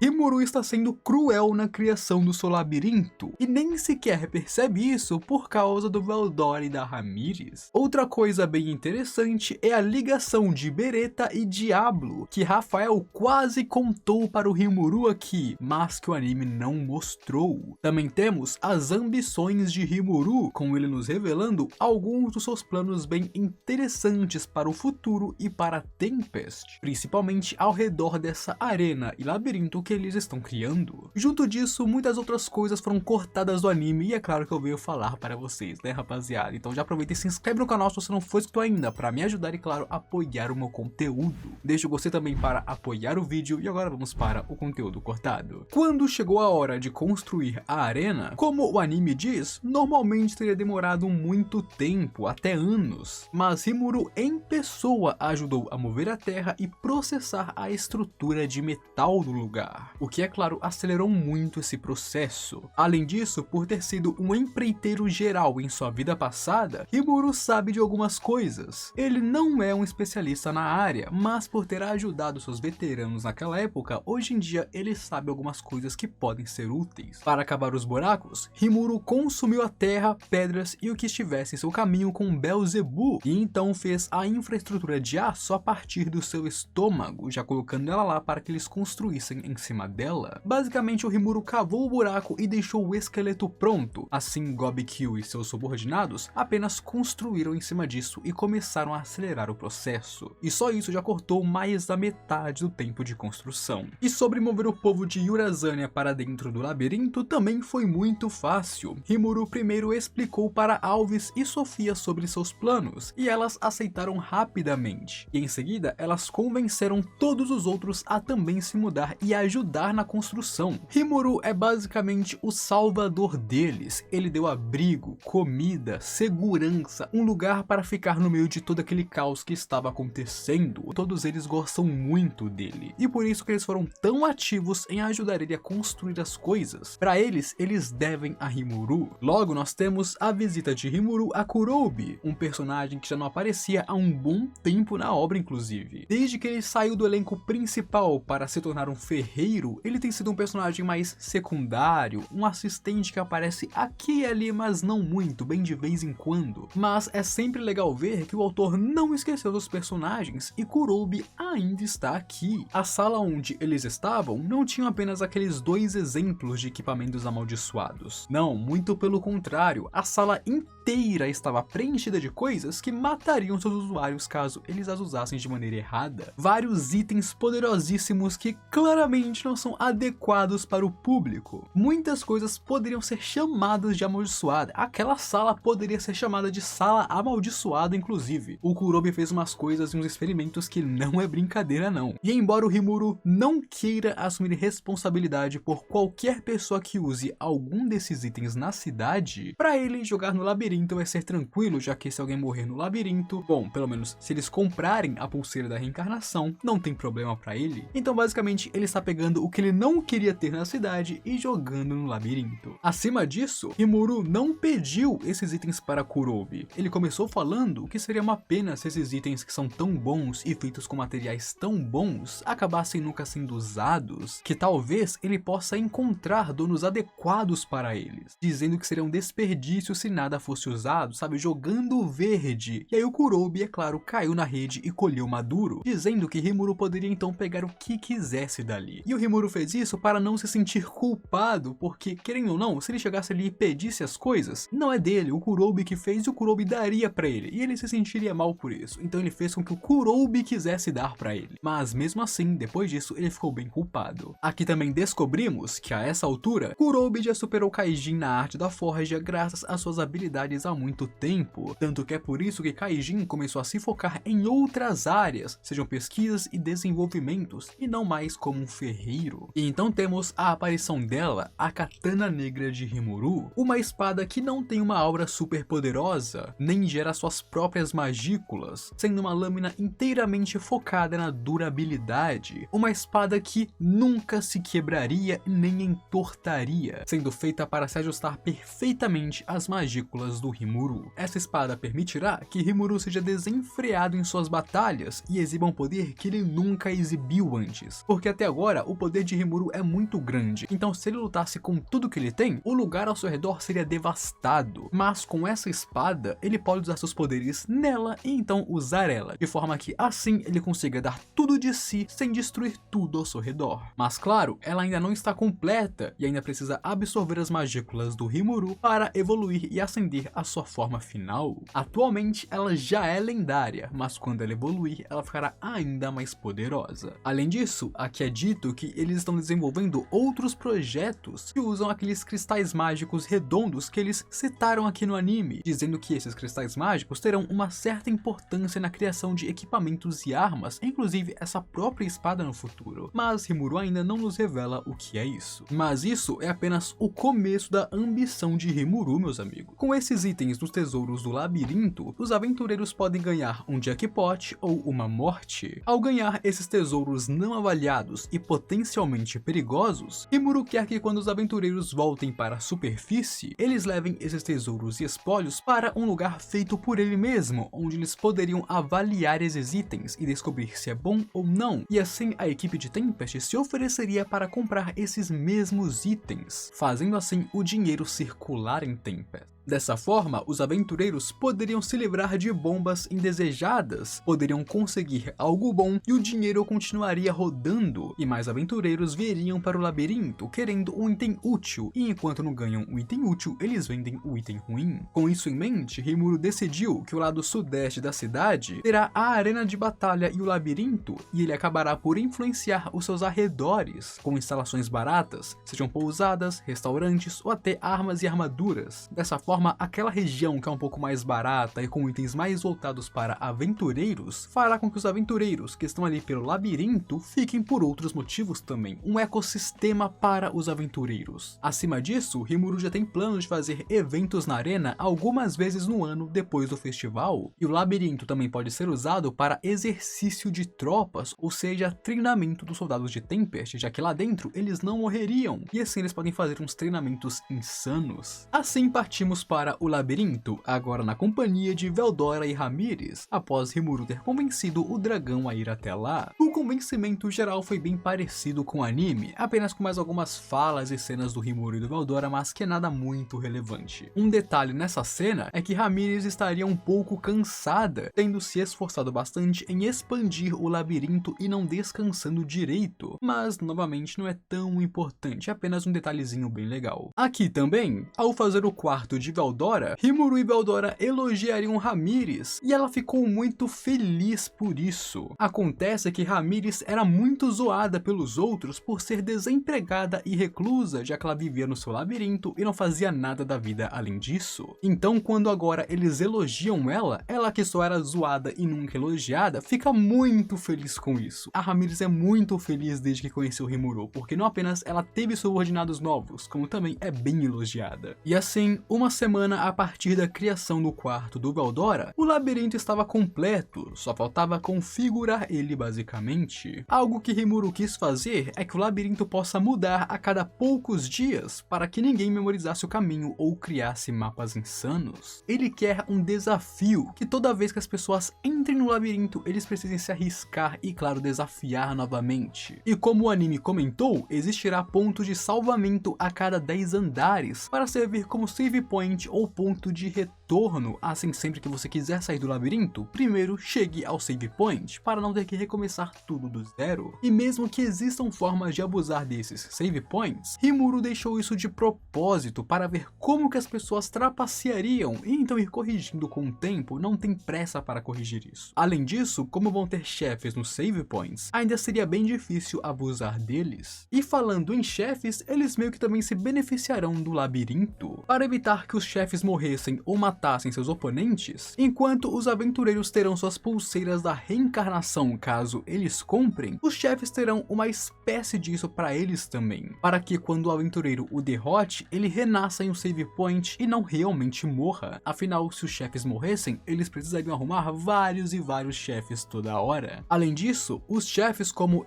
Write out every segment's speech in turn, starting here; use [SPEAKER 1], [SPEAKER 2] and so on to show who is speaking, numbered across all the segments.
[SPEAKER 1] Rimuru está sendo cruel na criação do seu labirinto, e nem sequer percebe isso por causa do Veldora e da Ramírez. Outra coisa bem interessante é a ligação de Beretta e Diablo, que Rafael quase contou para o Rimuru aqui, mas que o anime não mostrou. Também temos as ambições de Rimuru, com ele nos revelando alguns dos seus planos bem interessantes para o futuro e para Tempest, principalmente ao redor dessa arena e labirinto que eles estão criando. Junto disso, muitas outras coisas foram cortadas do anime e é claro que eu venho falar para vocês, né, rapaziada? Então já aproveita e se inscreve no canal se você não for inscrito ainda, para me ajudar e, claro, apoiar o meu conteúdo. Deixa o gostei também para apoiar o vídeo e agora vamos para o conteúdo cortado. Quando chegou a hora de construir a arena, como o anime diz, normalmente teria demorado muito tempo, até anos, mas Rimuru em pessoa ajudou a mover a terra e processar a estrutura de metal do lugar, o que é claro acelerou muito esse processo. Além disso, por ter sido um empreiteiro geral em sua vida passada, Rimuru sabe de algumas coisas. Ele não é um especialista na área, mas por ter ajudado seus veteranos naquela época, hoje em dia ele sabe algumas coisas que podem ser úteis. Para acabar os buracos, Rimuru consumiu a terra, pedras e o que estivesse em seu caminho com Belzebu, e então fez a infraestrutura de aço a partir do seu estômago, já colocando ela lá para que eles construíssem em cima dela. Basicamente, o Rimuru cavou o buraco e deixou o esqueleto pronto. Assim, Gobi-Kyo e seus subordinados apenas construíram em cima disso e começaram a acelerar o processo. E só isso já cortou mais da metade do tempo de construção. E sobre mover o povo de Yurazânia para dentro do labirinto também foi muito fácil. Rimuru primeiro explicou para Alvis e Sofia sobre seus planos, e elas aceitaram rapidamente. E em seguida, elas convenceram todos os outros a também se mudar e ajudar na construção. Rimuru é basicamente o salvador deles. Ele deu abrigo, comida, segurança, um lugar para ficar no meio de todo aquele caos que estava acontecendo. Todos eles gostam muito dele, e por isso que eles foram tão ativos em ajudar ele a construir as coisas. Para eles, eles devem a Rimuru. Logo, nós temos a visita de Rimuru a Kuroubi, um personagem que já não aparecia há um bom tempo na obra, inclusive. Desde que ele saiu do elenco principal para se tornar um ferreiro, ele tem sido um personagem mais secundário, um assistente que aparece aqui e ali, mas não muito, bem de vez em quando. Mas é sempre legal ver que o autor não esqueceu dos personagens e Kuroubi ainda está aqui. A sala onde eles estavam não tinha apenas aqueles dois exemplos de equipamentos amaldiçoados. Não, muito pelo contrário, a sala inteira estava preenchida de coisas que matariam seus usuários caso eles as usassem de maneira errada. Vários itens poderosíssimos que claramente não são adequados para o público. Muitas coisas poderiam ser chamadas de amaldiçoada. Aquela sala poderia ser chamada de sala amaldiçoada, inclusive. O Kuroubi fez umas coisas e uns experimentos que não é brincadeira não. E embora o Rimuru não queira assumir responsabilidade por qualquer pessoa que use algum desses itens na cidade, para ele jogar no labirinto vai ser tranquilo, já que se alguém morrer no labirinto, bom, pelo menos se eles comprarem a pulseira da reencarnação, não tem problema para ele. Então basicamente ele está pegando o que ele não queria ter na cidade e jogando no labirinto. Acima disso, Rimuru não pediu esses itens para Kuroubi. Ele começou falando que seria uma pena se esses itens que são tão bons e feitos com materiais tão bons acabassem nunca sendo usados, que talvez ele possa encontrar donos adequados para eles, dizendo que seria um desperdício se nada fosse usado, sabe, jogando verde. E aí o Kuroubi, é claro, caiu na rede e colheu maduro, dizendo que Rimuru poderia então pegar o que quisesse dali. E o Rimuru fez isso para não se sentir culpado, porque, querendo ou não, se ele chegasse ali e pedisse as coisas, não é dele, o Kuroubi que fez, e o Kuroubi daria para ele, e ele se sentiria mal por isso. Então ele fez com que o Kuroubi quisesse dar para ele. Mas mesmo assim, depois disso, ele ficou bem culpado. Aqui também descobrimos que a essa altura, Kuroubi já superou Kaijin na arte da forja graças às suas habilidades há muito tempo, tanto que é por isso que Kaijin começou a se focar em outras áreas, sejam pesquisas e desenvolvimentos, e não mais como um ferreiro. E então temos a aparição dela, a Katana Negra de Rimuru, uma espada que não tem uma aura super poderosa, nem gera suas próprias magículas, sendo uma lâmina inteiramente focada na durabilidade, uma espada que nunca se quebraria nem entortaria, sendo feita para se ajustar perfeitamente às magículas do Rimuru. Essa espada permitirá que Rimuru seja desenfreado em suas batalhas e exiba um poder que ele nunca exibiu antes, porque até agora o poder de Rimuru é muito grande, então se ele lutasse com tudo que ele tem, o lugar ao seu redor seria devastado, mas com essa espada ele pode usar seus poderes nela e então usar ela, de forma que assim ele consiga dar tudo de si sem destruir tudo ao seu redor. Mas claro, ela ainda não está completa e ainda precisa absorver as magículas do Rimuru para evoluir e ascender à sua forma final. Atualmente ela já é lendária, mas quando ela evoluir ela ficará ainda mais poderosa. Além disso, aqui é dito que eles estão desenvolvendo outros projetos que usam aqueles cristais mágicos redondos que eles citaram aqui no anime, dizendo que esses cristais mágicos terão uma certa importância na criação de equipamentos e armas, inclusive essa própria espada no futuro. Mas Rimuru ainda não nos revela o que é isso. Mas isso é apenas o começo da ambição de Rimuru, meus amigos. Com esses itens dos tesouros do labirinto, os aventureiros podem ganhar um jackpot ou uma morte. Ao ganhar esses tesouros não avaliados e potencialmente perigosos, Rimuru quer que quando os aventureiros voltem para a superfície, eles levem esses tesouros e espólios para um lugar feito por ele mesmo, onde eles poderiam avaliar esses itens e descobrir se é bom ou não, e assim a equipe de Tempest se ofereceria para comprar esses mesmos itens, fazendo assim o dinheiro circular em Tempest. Dessa forma, os aventureiros poderiam se livrar de bombas indesejadas, poderiam conseguir algo bom e o dinheiro continuaria rodando, e mais aventureiros viriam para o labirinto querendo um item útil, e enquanto não ganham um item útil, eles vendem o item ruim. Com isso em mente, Rimuru decidiu que o lado sudeste da cidade terá a arena de batalha e o labirinto, e ele acabará por influenciar os seus arredores, com instalações baratas, sejam pousadas, restaurantes ou até armas e armaduras. Dessa forma, aquela região que é um pouco mais barata e com itens mais voltados para aventureiros, fará com que os aventureiros que estão ali pelo labirinto fiquem por outros motivos também, um ecossistema para os aventureiros. Acima disso, Rimuru já tem planos de fazer eventos na arena algumas vezes no ano depois do festival, e o labirinto também pode ser usado para exercício de tropas, ou seja, treinamento dos soldados de Tempest, já que lá dentro eles não morreriam, e assim eles podem fazer uns treinamentos insanos. Assim partimos para o labirinto, agora na companhia de Veldora e Ramírez, após Rimuru ter convencido o dragão a ir até lá. O convencimento geral foi bem parecido com o anime, apenas com mais algumas falas e cenas do Rimuru e do Veldora, mas que é nada muito relevante. Um detalhe nessa cena é que Ramírez estaria um pouco cansada, tendo se esforçado bastante em expandir o labirinto e não descansando direito, mas novamente não é tão importante, é apenas um detalhezinho bem legal. Aqui também, ao fazer o quarto de Veldora, Rimuru e Veldora elogiariam Ramírez, e ela ficou muito feliz por isso. Acontece que Ramírez era muito zoada pelos outros por ser desempregada e reclusa, já que ela vivia no seu labirinto e não fazia nada da vida além disso. Então quando agora eles elogiam ela que só era zoada e nunca elogiada, fica muito feliz com isso. A Ramírez é muito feliz desde que conheceu Rimuru, porque não apenas ela teve subordinados novos, como também é bem elogiada. E assim, uma semana a partir da criação do quarto do Veldora, o labirinto estava completo, só faltava configurar ele basicamente. Algo que Rimuru quis fazer é que o labirinto possa mudar a cada poucos dias, para que ninguém memorizasse o caminho ou criasse mapas insanos. Ele quer um desafio, que toda vez que as pessoas entrem no labirinto, eles precisem se arriscar e, claro, desafiar novamente. E como o anime comentou, existirá ponto de salvamento a cada 10 andares, para servir como save point ou ponto de retorno, assim sempre que você quiser sair do labirinto, primeiro chegue ao save point, para não ter que recomeçar tudo do zero. E mesmo que existam formas de abusar desses save points, Rimuru deixou isso de propósito para ver como que as pessoas trapaceariam e então ir corrigindo com o tempo, não tem pressa para corrigir isso. Além disso, como vão ter chefes nos save points, ainda seria bem difícil abusar deles. E falando em chefes, eles meio que também se beneficiarão do labirinto, para evitar que os chefes morressem ou matassem seus oponentes, enquanto os aventureiros terão suas pulseiras da reencarnação caso eles comprem, os chefes terão uma espécie disso para eles também, para que quando o aventureiro o derrote, ele renasça em um save point e não realmente morra. Afinal, se os chefes morressem, eles precisariam arrumar vários e vários chefes toda hora. Além disso, os chefes como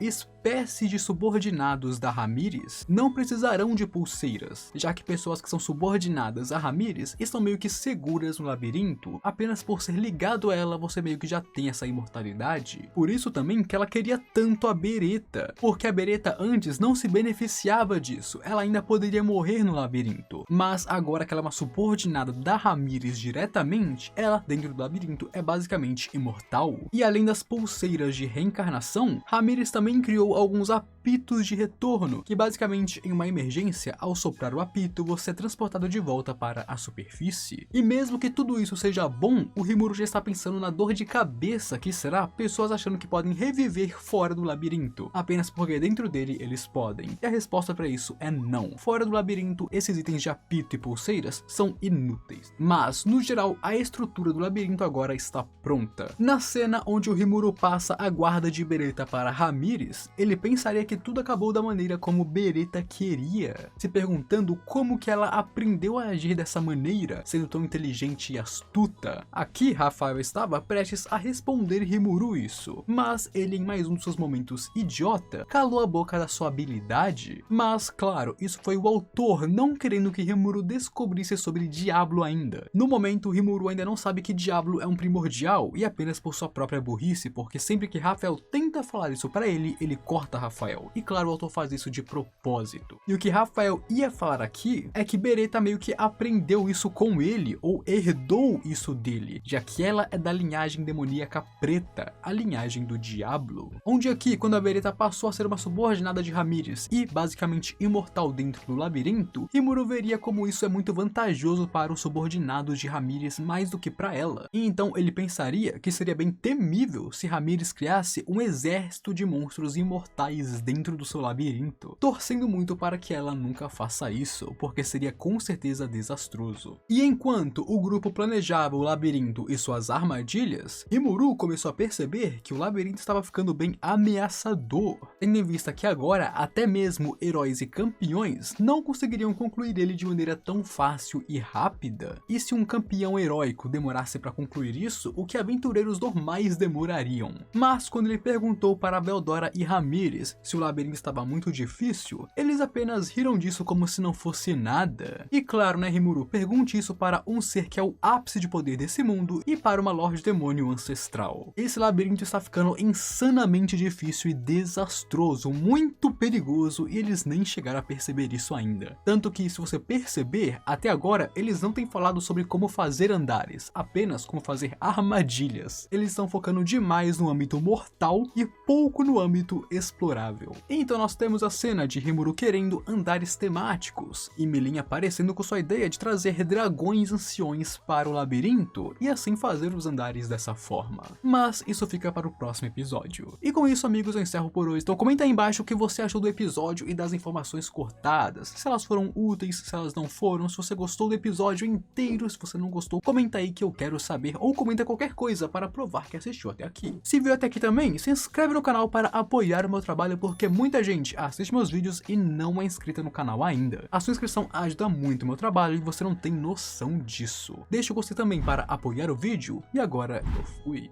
[SPEAKER 1] espécie de subordinados da Ramírez não precisarão de pulseiras, já que pessoas que são subordinadas a Ramírez estão meio que seguras no labirinto, apenas por ser ligado a ela você meio que já tem essa imortalidade. Por isso também que ela queria tanto a Beretta, porque a Beretta antes não se beneficiava disso, ela ainda poderia morrer no labirinto, mas agora que ela é uma subordinada da Ramírez diretamente, ela dentro do labirinto é basicamente imortal. E além das pulseiras de reencarnação, Ramírez também criou alguns apitos de retorno, que basicamente em uma emergência, ao soprar o apito, você é transportado de volta para a superfície. E mesmo que tudo isso seja bom, o Rimuru já está pensando na dor de cabeça que será pessoas achando que podem reviver fora do labirinto, apenas porque dentro dele eles podem. E a resposta para isso é não. Fora do labirinto, esses itens de apito e pulseiras são inúteis. Mas, no geral, a estrutura do labirinto agora está pronta. Na cena onde o Rimuru passa a guarda de Beretta para Ramírez, ele pensaria que tudo acabou da maneira como Beretta queria, se perguntando como que ela aprendeu a agir dessa maneira, sendo tão inteligente e astuta. Aqui, Rafael estava prestes a responder Rimuru isso, mas ele, em mais um dos seus momentos idiota, calou a boca da sua habilidade. Mas, claro, isso foi o autor não querendo que Rimuru descobrisse sobre Diablo ainda. No momento, Rimuru ainda não sabe que Diablo é um primordial, e apenas por sua própria burrice, porque sempre que Rafael tenta falar isso pra ele, ele corta Rafael. E claro, o autor faz isso de propósito. E o que Rafael ia falar aqui é que Beretta meio que aprendeu isso com ele, ou herdou isso dele, já que ela é da linhagem demoníaca preta, a linhagem do Diablo. Onde aqui, quando a Beretta passou a ser uma subordinada de Ramírez e basicamente imortal dentro do labirinto, Rimuru veria como isso é muito vantajoso para os subordinados de Ramírez mais do que para ela. E então ele pensaria que seria bem temível se Ramírez criasse um exército de monstros imortais dentro do seu labirinto, torcendo muito para que ela nunca faça isso, porque seria com certeza desastroso. E enquanto o grupo planejava o labirinto e suas armadilhas, Rimuru começou a perceber que o labirinto estava ficando bem ameaçador, tendo em vista que agora até mesmo heróis e campeões não conseguiriam concluir ele de maneira tão fácil e rápida. E se um campeão heróico demorasse para concluir isso, o que aventureiros normais demorariam? Mas quando ele perguntou para Veldora e Ramírez se o labirinto estava muito difícil, eles apenas riram disso como se não fosse nada. E claro, né, Rimuru, pergunte isso para um ser que é o ápice de poder desse mundo e para uma Lorde Demônio ancestral. Esse labirinto está ficando insanamente difícil e desastroso, muito perigoso, e eles nem chegaram a perceber isso ainda. Tanto que, se você perceber, até agora eles não têm falado sobre como fazer andares, apenas como fazer armadilhas. Eles estão focando demais no âmbito mortal e pouco no âmbito explorável. Então nós temos a cena de Rimuru querendo andares temáticos, e Melim aparecendo com sua ideia de trazer dragões anciões para o labirinto, e assim fazer os andares dessa forma. Mas isso fica para o próximo episódio. E com isso, amigos, eu encerro por hoje. Então comenta aí embaixo o que você achou do episódio e das informações cortadas, se elas foram úteis, se elas não foram, se você gostou do episódio inteiro, se você não gostou, comenta aí que eu quero saber, ou comenta qualquer coisa para provar que assistiu até aqui. Se viu até aqui também, se inscreve no canal para apoiar o meu trabalho, porque muita gente assiste meus vídeos e não é inscrita no canal ainda. A sua inscrição ajuda muito o meu trabalho e você não tem noção disso. Deixa o gostei também para apoiar o vídeo, e agora eu fui.